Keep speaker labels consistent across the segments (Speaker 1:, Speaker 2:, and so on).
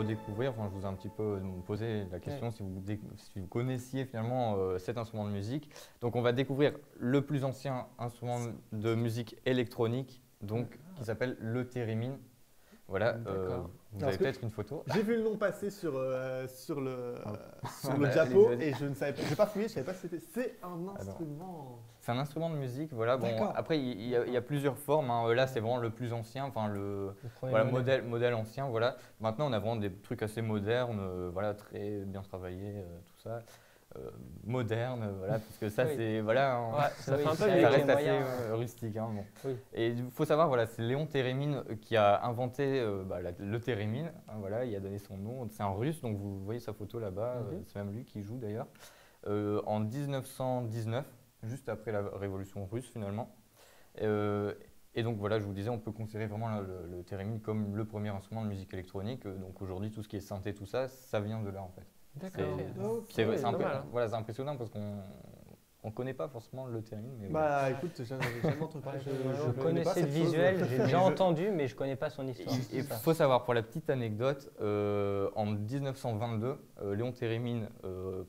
Speaker 1: redécouvrir. Enfin, je vous ai un petit peu posé la question si vous connaissiez finalement cet instrument de musique. Donc on va découvrir le plus ancien instrument de musique électronique, donc, qui s'appelle le thérémine. Voilà, vous avez peut-être une photo.
Speaker 2: J'ai vu le nom passer sur le
Speaker 1: Voilà,
Speaker 2: diapo
Speaker 1: allez-y.
Speaker 2: et je ne savais pas, j'ai pas fouillé, je savais pas si c'était. C'est un instrument.
Speaker 1: C'est un instrument de musique, voilà. Bon, après, il y a plusieurs formes, hein. Là, c'est vraiment le plus ancien, enfin le
Speaker 3: premier
Speaker 1: voilà, modèle ancien. Voilà. Maintenant, on a vraiment des trucs assez modernes, voilà, très bien travaillés, tout ça. Moderne, voilà, parce que ça,
Speaker 3: Oui.
Speaker 1: c'est voilà,
Speaker 3: Ouais, ça fait un peu
Speaker 1: ça
Speaker 3: avec
Speaker 1: reste
Speaker 3: les
Speaker 1: assez
Speaker 3: moyens.
Speaker 1: rustique. Hein, bon.
Speaker 3: Oui.
Speaker 1: Et il faut savoir, voilà, c'est Léon Thérémine qui a inventé le thérémine. Hein, voilà, il a donné son nom. C'est un Russe, donc vous voyez sa photo là-bas. C'est même lui qui joue d'ailleurs. En 1919, juste après la révolution russe finalement. Et donc voilà, je vous disais, on peut considérer vraiment le thérémine comme le premier instrument de musique électronique. Donc aujourd'hui, tout ce qui est synthé, tout ça, ça vient de là en fait.
Speaker 3: D'accord.
Speaker 1: C'est
Speaker 3: Oui,
Speaker 1: un peu,
Speaker 3: normal, hein.
Speaker 1: voilà, c'est impressionnant parce qu'on ne connaît pas forcément le thérémine. Mais
Speaker 2: Bah écoute, j'ai jamais entendu parler.
Speaker 3: Je connaissais le visuel, j'ai déjà entendu, mais je ne connais pas son histoire.
Speaker 1: Il faut savoir, pour la petite anecdote, en 1922, Léon Thérémine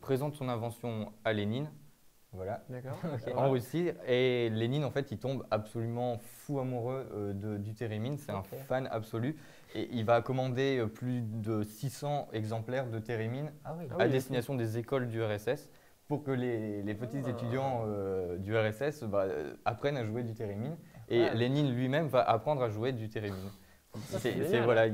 Speaker 1: présente son invention à Lénine, voilà,
Speaker 2: D'accord.
Speaker 1: en Russie. Et Lénine, en fait, il tombe absolument fou amoureux du thérémine. C'est un fan absolu. Et il va commander plus de 600 exemplaires de thérémine à destination des écoles du RSS pour que les petits étudiants du RSS apprennent à jouer du thérémine. Et Lénine lui-même va apprendre à jouer du thérémine. Voilà,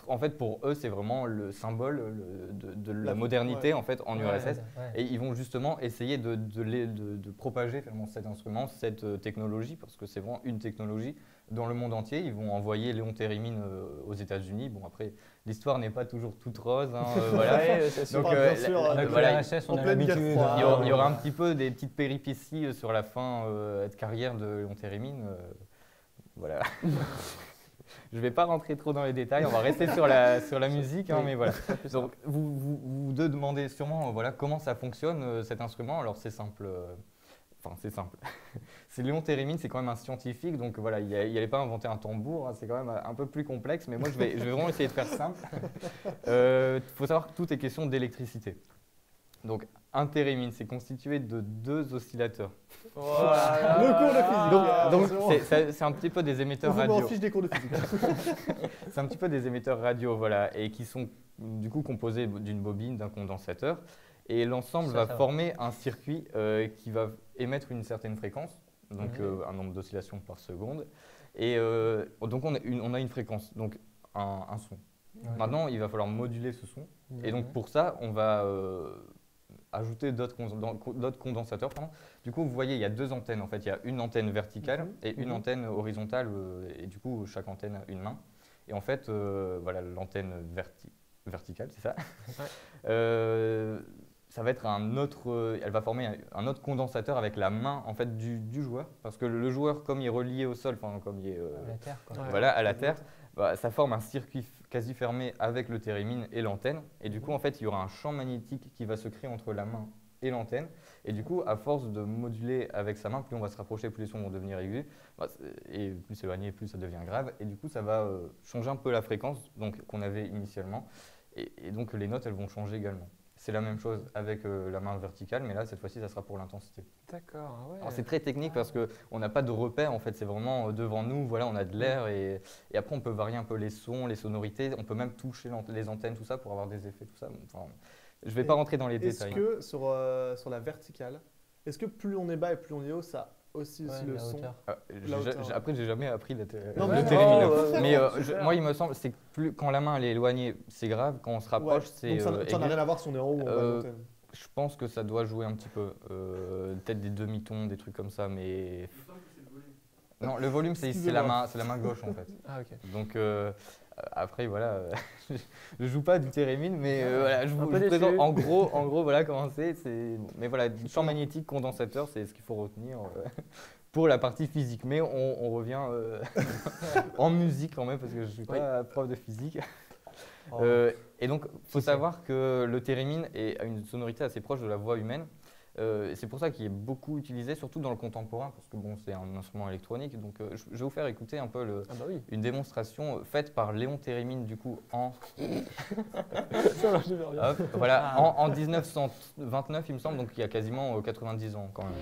Speaker 1: en fait, pour eux, c'est vraiment le symbole de la modernité en fait, en URSS. Et ils vont justement essayer de propager finalement, cet instrument, cette technologie, parce que c'est vraiment une technologie dans le monde entier. Ils vont envoyer Léon Thérémine aux États-Unis. Bon, après, l'histoire n'est pas toujours toute rose. Hein, voilà. Donc,
Speaker 3: avec
Speaker 1: voilà,
Speaker 3: l'URSS, on a
Speaker 2: pleine guerre
Speaker 3: l'habitude.
Speaker 2: froide.
Speaker 1: il y aura un petit peu des petites péripéties sur la fin de carrière de Léon Thérémine. Voilà. Je ne vais pas rentrer trop dans les détails, on va rester sur la musique, hein, mais voilà. Donc, vous demandez sûrement voilà, comment ça fonctionne cet instrument. Alors c'est simple, enfin c'est simple. C'est Léon Thérémine, c'est quand même un scientifique, donc voilà, il n'allait pas inventer un tambour, hein, c'est quand même un peu plus complexe, mais moi je vais vraiment essayer de faire simple. Il faut savoir que tout est question d'électricité. Donc un thérémine, c'est constitué de 2 oscillateurs.
Speaker 2: Le cours de physique.
Speaker 1: Donc c'est un petit peu des émetteurs
Speaker 2: On
Speaker 1: radio.
Speaker 2: fiche des cours de physique.
Speaker 1: C'est un petit peu des émetteurs radio, voilà, et qui sont du coup composés d'une bobine, d'un condensateur. Et l'ensemble va former un circuit qui va émettre une certaine fréquence, donc un nombre d'oscillations par seconde. Et donc on a une fréquence, donc un son. Maintenant, il va falloir moduler ce son. Et donc pour ça, on va ajouter d'autres condensateurs. Pardon. Du coup, vous voyez, il y a 2 antennes. En fait, il y a une antenne verticale et une antenne horizontale. Et du coup, chaque antenne a une main. Et en fait, voilà, l'antenne verticale, c'est ça. Ça va être elle va former un autre condensateur avec la main en fait du joueur, parce que le joueur, comme il est relié au sol, enfin comme il est
Speaker 3: À la terre, quoi.
Speaker 1: voilà, à la terre, ça forme un circuit quasi fermé avec le thérémine et l'antenne. Et du coup, en fait, il y aura un champ magnétique qui va se créer entre la main et l'antenne. Et du coup, à force de moduler avec sa main, plus on va se rapprocher, plus les sons vont devenir aigus. Et plus éloigné, plus ça devient grave. Et du coup, ça va changer un peu la fréquence qu'on avait initialement. Et donc, les notes, elles vont changer également. C'est la même chose avec la main verticale, mais là, cette fois-ci, ça sera pour l'intensité.
Speaker 3: D'accord, ouais.
Speaker 1: Alors, c'est très technique parce qu'on n'a pas de repère, en fait, c'est vraiment devant nous, voilà, on a de l'air et après, on peut varier un peu les sons, les sonorités, on peut même toucher les antennes, tout ça, pour avoir des effets, tout ça. Enfin, je ne vais pas rentrer dans les détails.
Speaker 2: Est-ce que sur la verticale, est-ce que plus on est bas et plus on est haut, ça aussi le son.
Speaker 1: Après, j'ai jamais appris le
Speaker 2: Non,
Speaker 1: thérémine. Mais moi, il me semble, c'est que plus quand la main elle est éloignée, c'est grave. Quand on se rapproche, c'est.
Speaker 2: Donc ça n'a rien à voir si on est en haut ou en bas de l'antenne.
Speaker 1: Je pense que ça doit jouer un petit peu. Peut-être des demi-tons, des trucs comme ça, mais. Non, le volume, c'est la main gauche en fait.
Speaker 2: Ah, ok.
Speaker 1: Donc après, voilà, je joue pas du thérémine, mais voilà, je vous présente en gros, voilà comment c'est. Mais voilà, du champ magnétique condensateur, c'est ce qu'il faut retenir pour la partie physique. Mais on revient en musique quand même, parce que je suis pas prof de physique. Et donc, il faut savoir que le thérémine a une sonorité assez proche de la voix humaine. C'est pour ça qu'il est beaucoup utilisé, surtout dans le contemporain, parce que bon, c'est un instrument électronique. Donc je vais vous faire écouter un peu une démonstration faite par Léon Térémine, du coup, en, hop, voilà, en 1929, il me semble, donc il y a quasiment 90 ans quand même.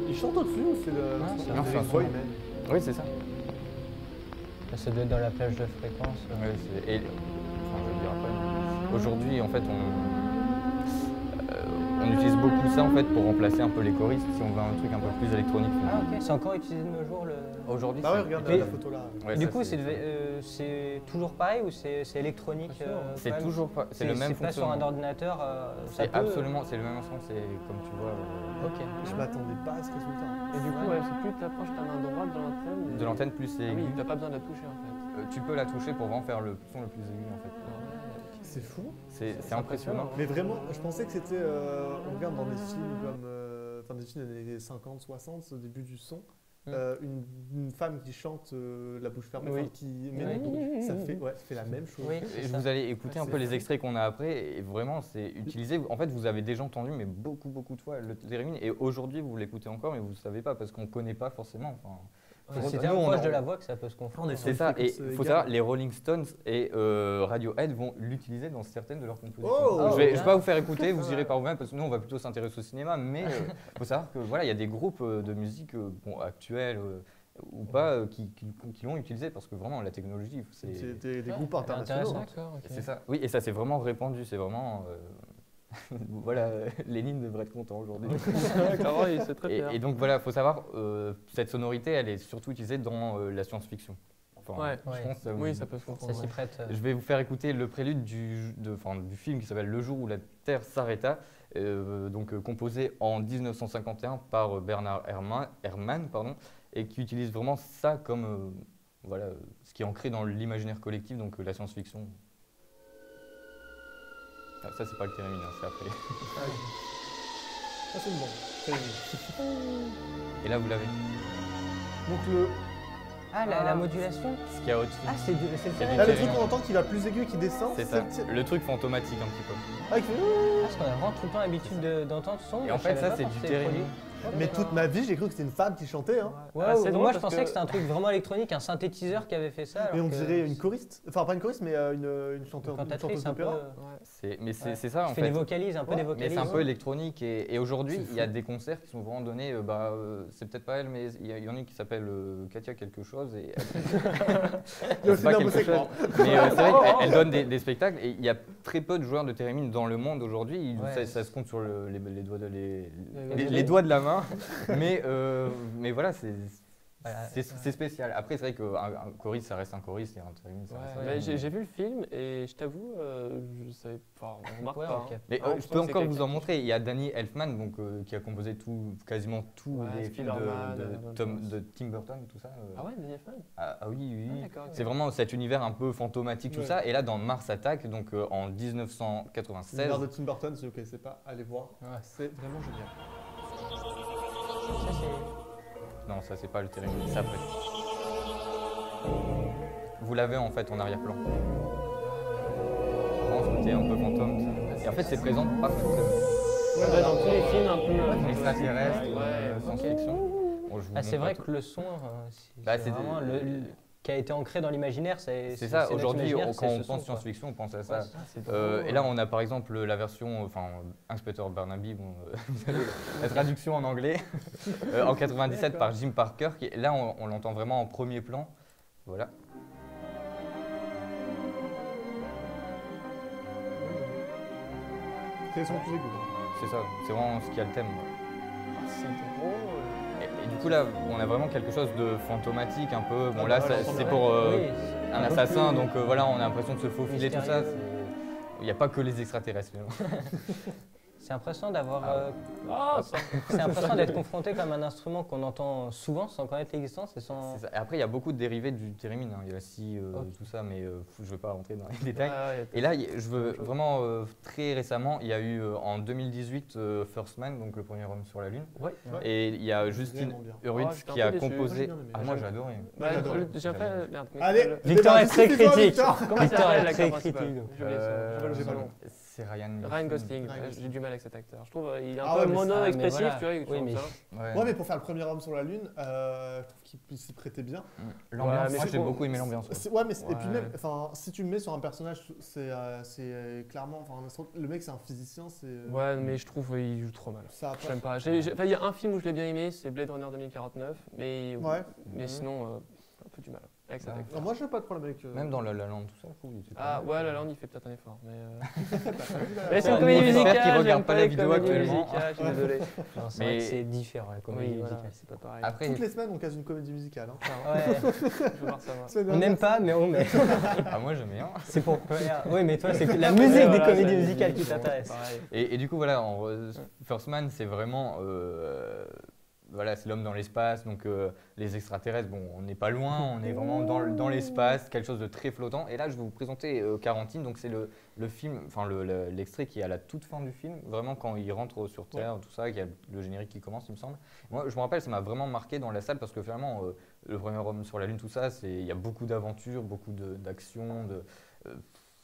Speaker 2: Il chante au-dessus ou c'est le.
Speaker 1: Non, c'est un son. Oui, c'est ça.
Speaker 3: Ça doit être dans la plage de fréquence.
Speaker 1: Ouais, je veux dire après. Aujourd'hui, en fait, on utilise beaucoup ça en fait pour remplacer un peu les choristes si on veut un truc un peu plus électronique.
Speaker 3: Ah ok, c'est encore utilisé de nos jours
Speaker 1: Aujourd'hui.
Speaker 2: Ah ouais, regarde la photo là.
Speaker 1: Ouais,
Speaker 3: du coup, c'est toujours pareil ou c'est électronique
Speaker 1: c'est toujours pas. C'est le même
Speaker 3: fonctionnement. C'est pas sur un ordinateur.
Speaker 1: C'est absolument, c'est le même son. C'est comme tu vois.
Speaker 3: Ok.
Speaker 2: Je m'attendais pas à ce résultat.
Speaker 4: Et du coup, c'est plus tu approches ta main droite de l'antenne.
Speaker 1: De l'antenne plus c'est aigu.
Speaker 4: Oui, t'as pas besoin de la toucher en fait.
Speaker 1: Tu peux la toucher pour vraiment faire le son le plus aigu en fait.
Speaker 2: C'est fou.
Speaker 1: C'est impressionnant.
Speaker 2: Mais vraiment, je pensais que c'était. On regarde dans des films comme. Enfin, des films des années 50, 60, au début du son. Une femme qui chante la bouche fermée,
Speaker 3: oui.
Speaker 2: Qui met ça fait la même chose.
Speaker 3: Oui,
Speaker 1: et vous allez écouter un peu les extraits qu'on a après, et vraiment c'est utilisé. En fait, vous avez déjà entendu, mais beaucoup de fois le thérémine, et aujourd'hui vous l'écoutez encore, mais vous ne savez pas parce qu'on ne connaît pas forcément. Enfin,
Speaker 3: c'est tellement proche de la voix que ça peut se confondre.
Speaker 1: C'est ça, et il faut savoir, les Rolling Stones et Radiohead vont l'utiliser dans certaines de leurs compositions. Je vais pas vous faire écouter, vous irez par vous-même, parce que nous on va plutôt s'intéresser au cinéma, mais il faut savoir que voilà, il y a des groupes de musique actuels ou pas qui l'ont utilisé, parce que vraiment la technologie,
Speaker 2: c'est des groupes internationaux.
Speaker 1: C'est ça, oui, et ça c'est vraiment répandu, c'est vraiment... voilà, Lénine devrait être content aujourd'hui.
Speaker 4: C'est très clair.
Speaker 1: Et donc voilà, il faut savoir, cette sonorité, elle est surtout utilisée dans la science-fiction. Enfin, je pense que
Speaker 4: ça peut se comprendre.
Speaker 3: Ça s'y prête.
Speaker 1: Je vais vous faire écouter le prélude du film qui s'appelle Le jour où la Terre s'arrêta, composé en 1951 par Bernard Herrmann, et qui utilise vraiment ça comme ce qui est ancré dans l'imaginaire collectif, donc la science-fiction. Ah, ça, c'est pas le thérémine, c'est après.
Speaker 2: Ça, c'est bon.
Speaker 1: Et là, vous l'avez.
Speaker 2: Donc
Speaker 3: la modulation.
Speaker 1: Ce qu'il y a au-dessus.
Speaker 3: Ah, c'est le thérémine.
Speaker 2: Là, le truc qu'on entend qui va plus aigu et qui descend.
Speaker 1: C'est ça. Le truc fantomatique un petit peu.
Speaker 2: Ah, il fait.
Speaker 3: Parce qu'on a vraiment tout le temps l'habitude d'entendre ce son.
Speaker 1: Et en fait, ça, c'est du thérémine.
Speaker 2: Mais toute ma vie, j'ai cru que c'était une femme qui chantait. Hein.
Speaker 3: Moi, je pensais que c'était un truc vraiment électronique, un synthétiseur qui avait fait ça.
Speaker 2: Mais on dirait une choriste. Enfin, pas une choriste, mais une chanteuse d'opéra.
Speaker 1: Mais c'est ça, en fait.
Speaker 3: Fait des vocalises, un peu des vocalises.
Speaker 1: Mais c'est un peu électronique. Et aujourd'hui, il y a des concerts qui sont vraiment donnés. C'est peut-être pas elle, mais il y en a une qui s'appelle Katia quelque chose. Et
Speaker 2: il y a aussi l'homosexuel.
Speaker 1: Mais c'est vrai qu'elle donne des spectacles. Et il y a très peu de joueurs de thérémine dans le monde aujourd'hui. Ça se compte sur les doigts de la main. Mais voilà, c'est spécial. Après, c'est vrai qu'un choriste, ça reste un choriste et un thérémine, ça reste
Speaker 4: J'ai vu le film et je t'avoue, je savais pas, on remarque pas.
Speaker 3: Okay.
Speaker 1: Mais je peux encore vous en montrer. Il y a Danny Elfman qui a composé quasiment tous les films de Tim Burton, tout ça.
Speaker 4: Ah ouais, Danny Elfman.
Speaker 1: Ah oui.
Speaker 4: Okay.
Speaker 1: C'est vraiment cet univers un peu fantomatique, tout ça. Et là, dans Mars Attack, donc en 1996.
Speaker 2: L'univers de Tim Burton, si vous ne connaissez pas, allez voir. C'est vraiment génial.
Speaker 1: Non, ça c'est pas le thérémine, c'est après. Vous l'avez en fait en arrière-plan. Vraiment ce côté un peu fantôme. Ça. Et en fait c'est présent partout.
Speaker 4: Dans tous les films un peu
Speaker 1: extraterrestres, science-fiction.
Speaker 3: C'est vrai que le son, c'est vraiment qui a été ancré dans l'imaginaire. C'est
Speaker 1: ça, aujourd'hui quand on pense science-fiction, on pense à ça. Et là on a par exemple la version, Inspector Barnaby, la traduction en anglais, en 97 par Jim Parker, qui là on l'entend vraiment en premier plan. Voilà.
Speaker 2: C'est le son plus aigu.
Speaker 1: C'est ça, c'est vraiment ce qui a le thème.
Speaker 4: C'est drôle.
Speaker 1: Et du coup là, on a vraiment quelque chose de fantomatique un peu. Bon là, c'est pour un assassin, donc voilà, on a l'impression de se faufiler, tout ça. Il n'y a pas que les extraterrestres.
Speaker 3: C'est impressionnant d'avoir. C'est impressionnant d'être confronté comme un instrument qu'on entend souvent sans connaître l'existence et sans.
Speaker 1: Et après, il y a beaucoup de dérivés du theremin. Il y a la scie, tout ça, mais je ne veux pas rentrer dans les détails. Et là, je veux vraiment très récemment, il y a eu en 2018 First Man, donc le premier homme sur la Lune. Et il y a Justine Hurwitz qui a composé. Moi, j'ai adoré.
Speaker 2: Allez,
Speaker 3: Victor est très critique.
Speaker 4: Comment il s'appelle l'acteur
Speaker 3: critique.
Speaker 4: principal?
Speaker 1: C'est Ryan
Speaker 4: Gosling. J'ai du mal avec cet acteur. Je trouve qu'il est un peu mono-expressif, tu vois.
Speaker 2: Ouais, mais pour faire le premier homme sur la Lune, je trouve qu'il s'y prêtait bien.
Speaker 1: L'ambiance, moi j'ai beaucoup aimé l'ambiance.
Speaker 2: Ouais, mais et puis même, si tu le mets sur un personnage, c'est clairement, le mec c'est un physicien, c'est.
Speaker 4: Ouais, mais je trouve qu'il joue trop mal. J'aime pas. Il y a un film où je l'ai bien aimé, c'est Blade Runner 2049, mais sinon, un peu du mal. Avec cet acteur.
Speaker 2: Moi, j'ai pas de problème avec.
Speaker 1: Même dans La La Land, tout ça, je trouve.
Speaker 4: Ouais, La La Land, il fait peut-être un effort.
Speaker 3: Mais
Speaker 4: c'est une comédie musicale.
Speaker 1: Qui regarde pas la vidéo actuellement.
Speaker 4: Je suis désolé.
Speaker 3: C'est vrai que c'est différent, la comédie musicale.
Speaker 4: C'est pas pareil.
Speaker 2: Après, toutes les semaines, on casse une comédie musicale.
Speaker 3: Ouais.
Speaker 4: Je veux voir ça, moi.
Speaker 3: On n'aime pas, mais on met.
Speaker 1: Moi, j'aime bien.
Speaker 3: C'est pour plaire. Oui, mais toi, c'est la musique des comédies musicales qui t'intéresse.
Speaker 1: Et du coup, voilà, First Man, c'est vraiment. Voilà, c'est l'homme dans l'espace, donc les extraterrestres, bon, on n'est pas loin, on est vraiment dans l'espace, quelque chose de très flottant. Et là, je vais vous présenter Quarantine, donc c'est le film, enfin l'extrait qui est à la toute fin du film, vraiment quand il rentre sur Terre, tout ça, qu'il y a le générique qui commence, il me semble. Moi, je me rappelle, ça m'a vraiment marqué dans la salle parce que finalement, le premier homme sur la Lune, tout ça, il y a beaucoup d'aventures, beaucoup d'action,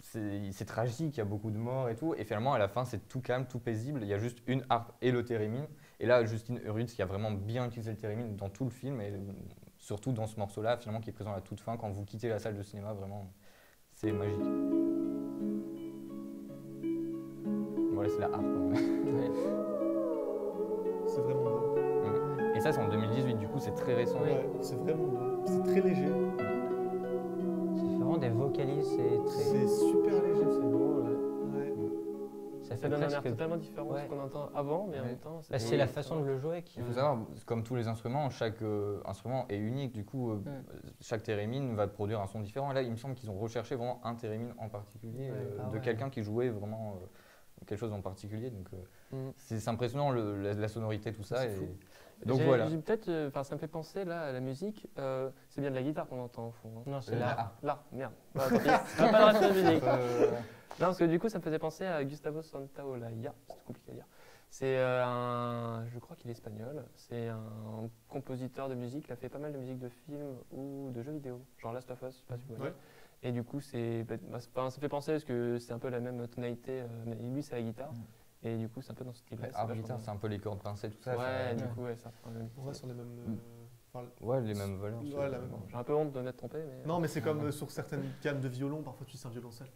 Speaker 1: c'est tragique, il y a beaucoup de morts et tout. Et finalement, à la fin, c'est tout calme, tout paisible. Il y a juste une harpe et le theremin. Et là, Justine Hurwitz qui a vraiment bien utilisé le theremin dans tout le film et surtout dans ce morceau-là, finalement, qui est présent à la toute fin. Quand vous quittez la salle de cinéma, vraiment, c'est magique. Voilà, c'est la harpe.
Speaker 2: C'est vraiment beau.
Speaker 1: Et ça, c'est en 2018, du coup, c'est très récent.
Speaker 2: Ouais, c'est vraiment beau. C'est très léger.
Speaker 3: C'est vraiment des vocalises,
Speaker 2: c'est super léger,
Speaker 4: c'est drôle.
Speaker 3: Ça
Speaker 4: donne un air totalement différent de ce qu'on entend avant, mais en même temps…
Speaker 3: C'est la façon de le jouer qui…
Speaker 1: Il faut savoir, comme tous les instruments, chaque instrument est unique. Du coup, chaque theremin va produire un son différent. Et là, il me semble qu'ils ont recherché vraiment un theremin en particulier, de quelqu'un qui jouait vraiment quelque chose en particulier. Donc, c'est impressionnant la sonorité, tout ça. Donc voilà.
Speaker 4: Ça me fait penser là à la musique. C'est bien de la guitare qu'on entend au fond.
Speaker 3: Non, c'est l'art.
Speaker 4: L'art, merde. Tant pis. On va pas rester de musique. Non, parce que du coup, ça me faisait penser à Gustavo Santaolalla. C'est compliqué à dire. C'est je crois qu'il est espagnol. C'est un compositeur de musique. Il a fait pas mal de musique de films ou de jeux vidéo, genre Last of Us, je sais pas si vous voyez. Et du coup, ça fait penser parce que c'est un peu la même tonalité. Mais lui, c'est la guitare. Et du coup, c'est un peu dans ce style-là.
Speaker 1: Guitare, c'est un peu les cordes pincées, tout ça.
Speaker 4: Ouais, du coup, ça prend le même.
Speaker 2: On reste sur les mêmes.
Speaker 1: Les mêmes valeurs.
Speaker 4: J'ai un peu honte de m'être trompé. Mais
Speaker 2: non, mais c'est comme sur certaines gammes de violon, parfois tu sais un violoncelle.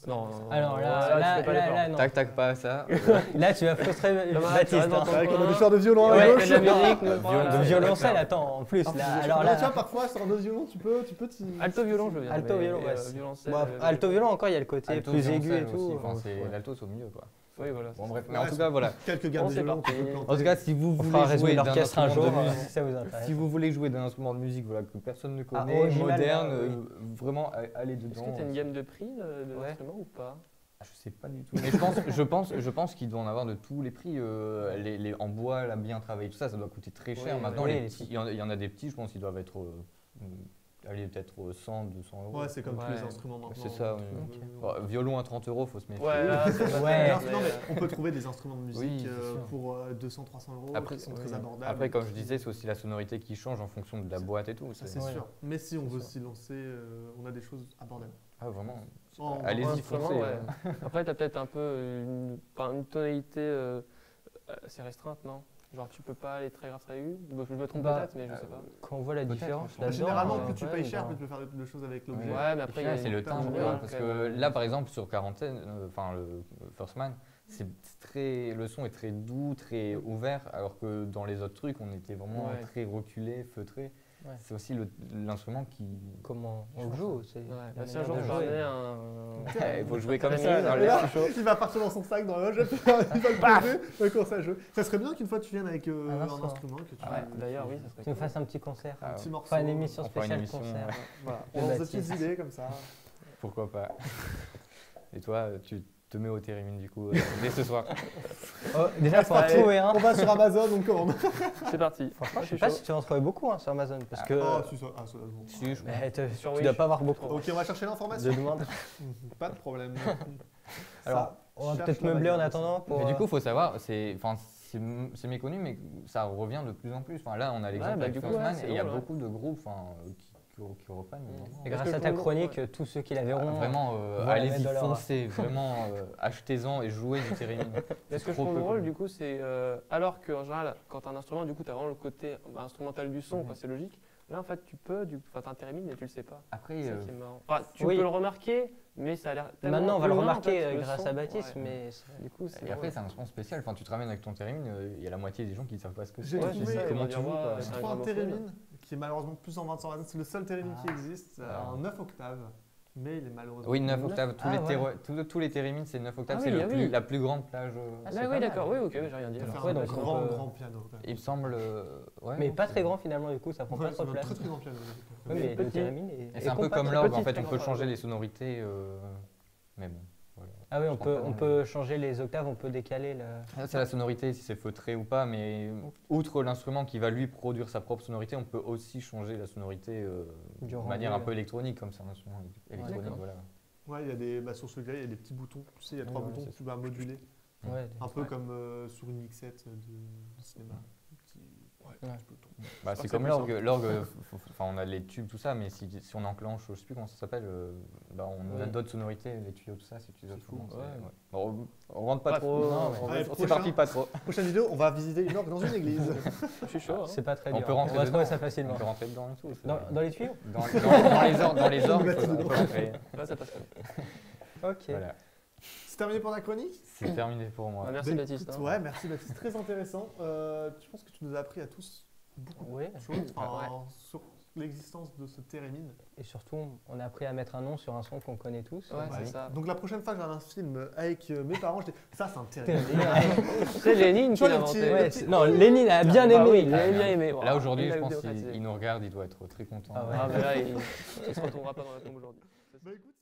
Speaker 4: Non.
Speaker 3: Alors là, non.
Speaker 1: Tac, pas ça.
Speaker 3: Là, tu vas frustrer Baptiste.
Speaker 2: Avec on a des joueurs de violon à
Speaker 3: gauche. De violoncelle, attends, en plus.
Speaker 2: Alors là, tu vois, parfois, sur un autre violon, tu peux.
Speaker 4: Alto violon, je veux bien.
Speaker 3: Alto violon, alto violon, encore, il y a le côté plus aigu et tout.
Speaker 1: L'alto, c'est au milieu, quoi.
Speaker 4: Oui, voilà.
Speaker 1: Bon, bref, mais en tout cas, voilà.
Speaker 2: Quelques gammes de violon.
Speaker 1: En tout cas, si vous voulez jouer d'un instrument de musique,
Speaker 3: ça vous intéresse.
Speaker 1: Si vous voulez jouer d'un instrument de musique que personne ne connaît, moderne, vraiment, allez dedans.
Speaker 4: Est-ce que tu as une gamme de prix de l'instrument ou pas?
Speaker 1: Je sais pas du tout. Mais je pense qu'il doit en avoir de tous les prix. Les en bois, là, bien travaillé, tout ça, ça doit coûter très cher. Maintenant, il y en a des petits, je pense qu'ils doivent être. Allez, peut-être 100, 200 euros.
Speaker 2: Ouais, c'est comme tous les instruments maintenant.
Speaker 1: C'est ça, violon à 30 euros, faut se méfier.
Speaker 2: Non, mais on peut trouver des instruments de musique pour 200, 300 euros qui sont très abordables.
Speaker 1: Après, comme je disais, c'est aussi la sonorité qui change en fonction de la boîte et tout.
Speaker 2: C'est sûr. Mais si on veut s'y lancer, on a des choses abordables.
Speaker 1: Ah, vraiment. Allez-y, foncez.
Speaker 4: Après, tu as peut-être un peu une tonalité assez restreinte, non? Genre tu peux pas aller très grave très aigu. Je me trompe peut-être, mais je sais pas.
Speaker 3: Quand on voit la différence là-dedans.
Speaker 2: Généralement, plus tu payes cher, plus tu peux faire de choses avec l'objet.
Speaker 4: Ouais, mais après
Speaker 1: c'est le timbre. Parce que là, par exemple, sur Quarantaine, enfin le First Man, le son est très doux, très ouvert, alors que dans les autres trucs, on était vraiment très reculé, feutré. C'est aussi l'instrument qui…
Speaker 3: Comment on le joue.
Speaker 4: Si un jour je ramenais un…
Speaker 1: Il faut jouer comme ça.
Speaker 2: Il va partir dans son sac dans la loge, il va le poser, il va commencer à jouer. Ça serait bien qu'une fois tu viennes avec un instrument.
Speaker 4: D'ailleurs, oui, ça serait
Speaker 3: cool. Tu nous fasses un petit concert.
Speaker 2: Un petit morceau.
Speaker 3: Pas une émission spéciale concert.
Speaker 2: On lance des petites idées comme ça.
Speaker 1: Pourquoi pas. Et toi, tu te mets au Theremin du coup dès ce soir.
Speaker 3: Oh, déjà, faut en
Speaker 4: Allez.
Speaker 3: trouver un.
Speaker 2: On va sur Amazon, on commande.
Speaker 4: C'est parti.
Speaker 3: Franchement, je
Speaker 4: suis
Speaker 3: sais pas
Speaker 4: chaud.
Speaker 3: si tu en trouvais beaucoup sur Amazon. Parce que.
Speaker 2: Ah, si, ça, ça, bon.
Speaker 1: Si, je-
Speaker 3: Mais
Speaker 4: Sur
Speaker 3: tu
Speaker 4: Wish.
Speaker 3: dois pas avoir beaucoup
Speaker 2: Ok, on va chercher
Speaker 3: de
Speaker 2: l'information.
Speaker 3: demandes.
Speaker 2: Pas de problème.
Speaker 3: Alors,
Speaker 2: Ça,
Speaker 3: on va
Speaker 2: cherche
Speaker 3: peut-être
Speaker 2: la
Speaker 3: meubler en
Speaker 2: baguette.
Speaker 3: attendant pour.
Speaker 1: Mais du coup, il faut savoir, c'est méconnu, mais ça revient de plus en plus. Enfin, là, on a l'exemple
Speaker 4: bah,
Speaker 1: avec
Speaker 4: du coup,
Speaker 1: First Man,
Speaker 4: ouais, c'est
Speaker 1: et il y a
Speaker 4: drôle, ouais.
Speaker 1: beaucoup de groupes qui reprennent.
Speaker 3: Et
Speaker 1: vraiment.
Speaker 3: grâce
Speaker 4: Parce
Speaker 3: à
Speaker 4: que
Speaker 3: ta
Speaker 4: je trouve-
Speaker 3: chronique, tous ceux qui la verront.
Speaker 1: Vraiment,
Speaker 3: voilà,
Speaker 1: allez-y,
Speaker 3: mettre de leur-
Speaker 1: foncez, vraiment, achetez-en et jouez du Theremin.
Speaker 4: Mais ce que je
Speaker 1: trop
Speaker 4: trouve
Speaker 1: peu
Speaker 4: drôle,
Speaker 1: connu.
Speaker 4: du coup, c'est alors qu'en général, quand tu as un instrument, du coup, tu as vraiment le côté instrumental du son, quoi, c'est logique. Là, en fait, tu peux, enfin, t'as un Theremin et tu le sais pas.
Speaker 1: Après,
Speaker 4: C'est ça qui est marrant. Enfin, tu
Speaker 3: oui.
Speaker 4: peux le remarquer, mais ça a l'air tellement
Speaker 3: Maintenant, on va le
Speaker 4: loin, en
Speaker 3: remarquer
Speaker 4: fait, le
Speaker 3: grâce
Speaker 4: son.
Speaker 3: à Baptiste,
Speaker 4: Ouais.
Speaker 3: mais.
Speaker 4: Du coup, c'est
Speaker 1: et après,
Speaker 4: drôle.
Speaker 1: c'est un instrument spécial. Enfin, tu te ramènes avec ton Theremin, il y a la moitié des gens qui ne savent pas ce que
Speaker 2: J'ai
Speaker 1: c'est.
Speaker 2: trouvé-
Speaker 1: Qui-
Speaker 2: c'est ça,
Speaker 1: comment
Speaker 4: ils
Speaker 1: tu
Speaker 4: vont
Speaker 1: joues,
Speaker 4: dire,
Speaker 1: quoi.
Speaker 4: ouais,
Speaker 2: Je
Speaker 4: c'est
Speaker 2: prends un
Speaker 4: gramophone.
Speaker 2: Theremin qui est malheureusement plus en 20 c'est le seul Theremin qui
Speaker 1: Ah.
Speaker 2: existe,
Speaker 1: Ah.
Speaker 2: en 9 octaves, mais il est malheureusement.
Speaker 1: Oui, 9
Speaker 3: Neuf.
Speaker 1: octaves.
Speaker 3: Ah, ouais.
Speaker 1: Tous les Theremin, c'est 9 octaves.
Speaker 4: Ah
Speaker 1: c'est
Speaker 4: oui, ah oui.
Speaker 1: la plus grande plage.
Speaker 3: Ah, c'est
Speaker 4: Là,
Speaker 3: pas
Speaker 4: oui,
Speaker 3: mal.
Speaker 4: d'accord, oui, ok, mais j'ai rien dit.
Speaker 2: Il faut
Speaker 4: alors.
Speaker 2: faire
Speaker 3: Ouais,
Speaker 2: un
Speaker 3: donc on
Speaker 2: grand,
Speaker 3: peut-
Speaker 2: grand piano. quand même.
Speaker 1: Il me semble. Ouais,
Speaker 3: Mais
Speaker 1: non,
Speaker 3: pas
Speaker 1: c'est-
Speaker 3: très grand finalement, du coup, ça prend
Speaker 2: Ouais,
Speaker 3: pas trop
Speaker 2: c'est
Speaker 3: de
Speaker 2: un
Speaker 3: place.
Speaker 2: très très grand piano.
Speaker 3: Oui, mais le
Speaker 4: Petit.
Speaker 3: Theremin
Speaker 1: Et
Speaker 3: est
Speaker 1: c'est un peu
Speaker 3: compact.
Speaker 1: comme l'orgue, en
Speaker 4: Petit,
Speaker 1: fait,
Speaker 4: très
Speaker 1: on peut
Speaker 4: grand,
Speaker 1: changer
Speaker 4: ouais.
Speaker 1: les sonorités. Mais bon. Voilà.
Speaker 3: Ah oui,
Speaker 1: Je prends pas
Speaker 3: on
Speaker 1: mal.
Speaker 3: peut changer les octaves, on peut décaler le.
Speaker 1: Ça, c'est la sonorité, si c'est feutré ou pas, mais outre l'instrument qui va lui produire sa propre sonorité, on peut aussi changer la sonorité
Speaker 3: Du
Speaker 1: de
Speaker 3: rendu,
Speaker 1: manière un peu électronique, comme c'est un instrument électronique.
Speaker 3: d'accord.
Speaker 1: Voilà.
Speaker 2: Ouais, il y a des, sur celui-là, il y a des petits boutons. Tu sais, il y a
Speaker 1: Ouais,
Speaker 2: 3
Speaker 1: ouais,
Speaker 2: boutons
Speaker 1: c'est
Speaker 2: que tu vas moduler.
Speaker 3: Ouais,
Speaker 2: Un peu
Speaker 4: Ouais.
Speaker 2: comme sur une mixette de cinéma. Petit bouton.
Speaker 1: Bah,
Speaker 4: Je
Speaker 1: c'est
Speaker 4: crois
Speaker 1: comme
Speaker 4: que c'est
Speaker 1: l'orgue. L'orgue, enfin, on a les tubes, tout ça, mais si on enclenche, je sais plus comment ça s'appelle, bah, on a
Speaker 4: Ouais.
Speaker 1: d'autres sonorités, les tuyaux, tout ça, si tu
Speaker 2: C'est fou.
Speaker 1: autrement.
Speaker 4: Ouais.
Speaker 1: Bon, on rentre pas
Speaker 4: Bref,
Speaker 1: trop.
Speaker 3: non, mais-
Speaker 2: Allez,
Speaker 1: C'est
Speaker 2: prochain.
Speaker 1: parti, pas trop.
Speaker 2: Prochaine vidéo, on va visiter une orgue dans une église.
Speaker 4: Je suis chaud. hein.
Speaker 3: C'est pas très
Speaker 1: On
Speaker 3: dur.
Speaker 1: peut rentrer
Speaker 3: va
Speaker 1: dedans.
Speaker 3: trouver ça
Speaker 1: On
Speaker 3: facilement.
Speaker 1: peut rentrer dedans et tout. c'est-
Speaker 3: Dans les tuyaux
Speaker 1: Dans les orgues, on peut rentrer.
Speaker 4: Là, ça passe pas.
Speaker 3: Ok.
Speaker 1: Voilà.
Speaker 2: C'est terminé pour la chronique.
Speaker 1: C'est terminé pour moi.
Speaker 4: Ah, merci
Speaker 2: Bah,
Speaker 4: Baptiste.
Speaker 2: écoute,
Speaker 4: hein.
Speaker 2: Ouais, merci Baptiste, très intéressant. Je pense que tu nous as appris à tous beaucoup
Speaker 3: Oui.
Speaker 2: de choses
Speaker 4: Ouais.
Speaker 2: sur l'existence de ce Theremin.
Speaker 3: Et surtout, on a appris à mettre un nom sur un son qu'on connaît tous.
Speaker 4: Ouais,
Speaker 1: Ouais.
Speaker 4: c'est ça.
Speaker 2: Donc la prochaine fois que j'ai un film avec mes parents, je dis ça c'est un
Speaker 3: T'es-
Speaker 2: Theremin.
Speaker 4: C'est Lénine qui
Speaker 2: Toi,
Speaker 4: l'a
Speaker 2: le petit-
Speaker 4: inventé.
Speaker 3: Ouais, non, Lénine a bien
Speaker 4: Bah
Speaker 3: aimé.
Speaker 4: oui, il a bien aimé.
Speaker 1: Là
Speaker 4: Voilà.
Speaker 1: aujourd'hui,
Speaker 4: Il
Speaker 1: je
Speaker 4: l'a
Speaker 1: pense
Speaker 4: démocratisé.
Speaker 1: qu'il nous regarde, il doit être très content.
Speaker 3: Ah ouais.
Speaker 4: Ah, mais là, il se retournera pas dans la tombe aujourd'hui.
Speaker 2: Bah écoute,